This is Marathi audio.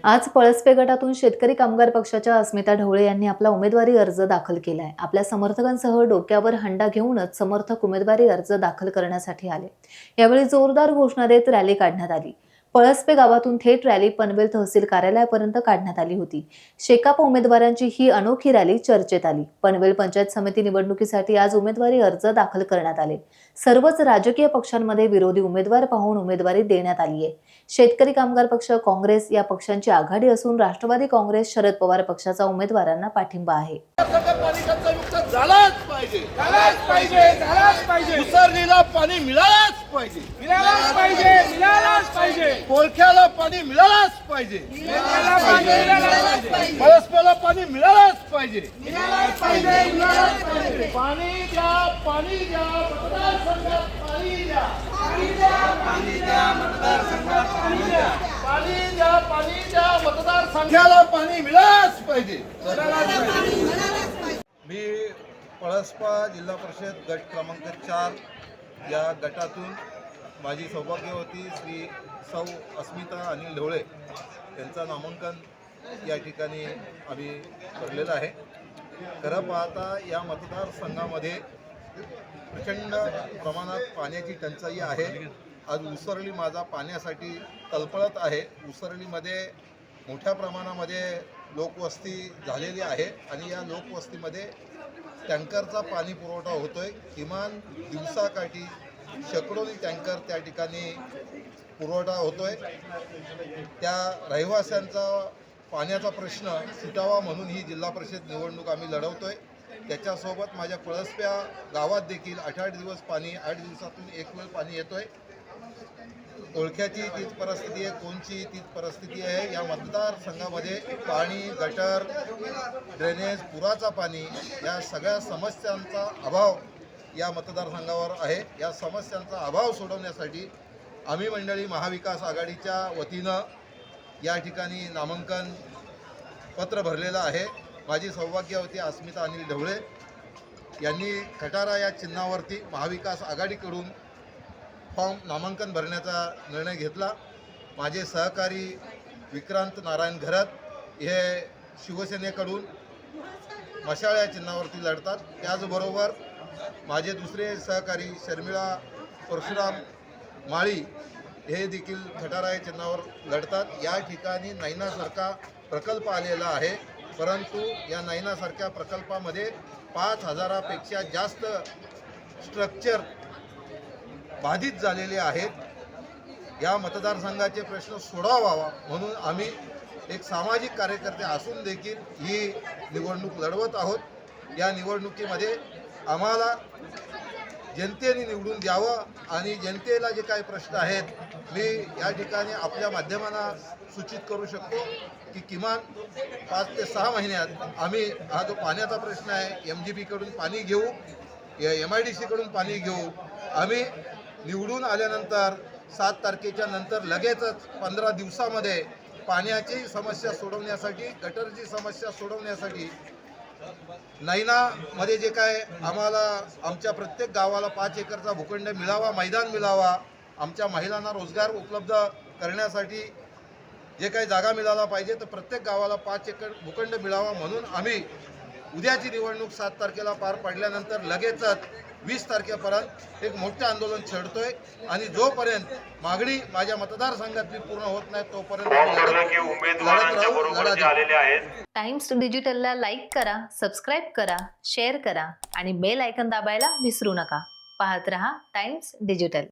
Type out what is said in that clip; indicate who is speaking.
Speaker 1: आज पळसपे गटातून शेतकरी कामगार पक्षाच्या अस्मिता ढवळे यांनी आपला उमेदवारी अर्ज दाखल केलाय। आपल्या समर्थकांसह डोक्यावर हंडा घेऊनच समर्थक उमेदवारी अर्ज दाखल करण्यासाठी आले। यावेळी जोरदार घोषणा देत रॅली काढण्यात आली। पळसपे गावातून थेट रॅली पनवेल तहसील कार्यालयापर्यंत काढण्यात आली होती। शेकाप उमेदवारांची ही अनोखी रॅली चर्चेत आली। पनवेल पंचायत समिती निवडणुकीसाठी आज उमेदवारी अर्ज दाखल करण्यात आले। सर्वच राजकीय पक्षांमध्ये विरोधी उमेदवार पाहून उमेदवारी देण्यात आली आहे। शेतकरी कामगार पक्ष, काँग्रेस या पक्षांची आघाडी असून राष्ट्रवादी काँग्रेस, शरद पवार पक्षाचा उमेदवारांना पाठिंबा आहे।
Speaker 2: उसरलीला पाणी मिळालंच पाहिजे, कोळख्याला पाणी मिळालंच पाहिजे, पळसपेला पाणी मिळालंच पाहिजे। पाणी द्या, पाणी द्या, मतदारसंघात पाणी द्या, पाणी द्या, मतदारसंघाला पाणी मिळालंच पाहिजे। मी पळसपा जिल्हा परिषद गट क्रमांक 4 या गटातून माझी सौभाग्यवती श्री सौ अस्मिता अनिल ढवळे यांचं नामांकन या ठिकाणी आम्ही भरलेलं आहे। खरं पाहता या मतदारसंघामध्ये प्रचंड प्रमाणात पाण्याची टंचाई आहे। आज उसरली माझा पाण्यासाठी तळपळत आहे। उसरलीमध्ये मोठ्या प्रमाणामध्ये लोकवस्ती झालेली आहे आणि या लोकवस्तीमध्ये टँकरचा पाणी पुरवठा होतोय। किमान दिवसाकाठी शेकडोनी टँकर त्या ठिकाणी पुरवठा होतोय। त्या रहिवाशांचा पाण्याचा प्रश्न सुटावा म्हणून ही जिल्हा परिषद निवडणूक आम्ही लढवतोय। त्याच्यासोबत माझ्या पळसप्या गावात देखील 8 दिवस पाणी, 8 दिवसातून एक वेळ पाणी येतोय। ओळख्याची तीच परिस्थिती आहे, कोणची तीच परिस्थिती आहे। या मतदारसंघामध्ये पाणी, गटर, ड्रेनेज, पुराचा पाणी या सगळ्या समस्यांचा अभाव या मतदारसंघावर आहे। या समस्यांचा अभाव सोडवण्यासाठी आम्ही मंडळी महाविकास आघाडीच्या वतीनं या ठिकाणी नामांकन पत्र भरलेलं आहे। माझी सौभाग्यवती अस्मिता अनिल ढवळे यांनी खटारा या चिन्हावरती महाविकास आघाडीकडून फॉर्म नामांकन भरण्याचा निर्णय घेतला। माझे सहकारी विक्रांत नारायण घरत हे शिवसेनेकडून मशाळ या चिन्हावरती लढतात। त्याचबरोबर माझे दुसरे सहकारी शर्मिळा परशुराम माळी हे देखील खटारा या चिन्हावर लढतात। या ठिकाणी नैनासारखा प्रकल्प आलेला आहे, परंतु या नैनासारख्या प्रकल्पामध्ये 5000पेक्षा जास्त स्ट्रक्चर बाधित झालेले आहेत। या मतदारसंघाचे प्रश्न सोडवावा म्हणून आम्ही एक सामाजिक कार्यकर्ते असून देखील ही निवडणूक लढवत आहोत। या निवडणुकीमध्ये आम्हाला जनतेने निवडून द्यावं आणि जनतेला जे काही प्रश्न आहेत मी या ठिकाणी आपल्या माध्यमांना सूचित करू शकतो की किमान 5 ते 6 महिन्यात आम्ही हा जो पाण्याचा प्रश्न आहे MGP कडून पाणी घेऊ, MIDC कडून पाणी घेऊ। आम्ही निवडून आल्यानंतर 7 तारखेच्या नंतर लगेचच 15 दिवसामध्ये पाण्याची समस्या सोडवण्यासाठी, गटरची समस्या सोडवण्यासाठी नैनामध्ये जे काय आम्हाला आमच्या प्रत्येक गावाला 5 एकरचा भूखंड मिळावा, मैदान मिळावा, आमच्या महिलांना रोजगार उपलब्ध करण्यासाठी जे काही जागा मिळाला पाहिजे तर प्रत्येक गावाला 5 एकर भूखंड मिळावा म्हणून आम्ही उद्याची निवडणूक 7 तारखेला पार पडल्यानंतर लगेचच 20 तारखेपर्यंत एक मोठे आंदोलन छेडतोय आणि जोपर्यंत मागणी माझ्या मतदारसंघातली पूर्ण होत नाही तोपर्यंत
Speaker 1: टाइम्स डिजिटलला लाईक करा, सबस्क्राईब करा, शेअर करा आणि बेल आयकॉन दाबायला विसरू नका। पाहत रहा टाइम्स डिजिटल।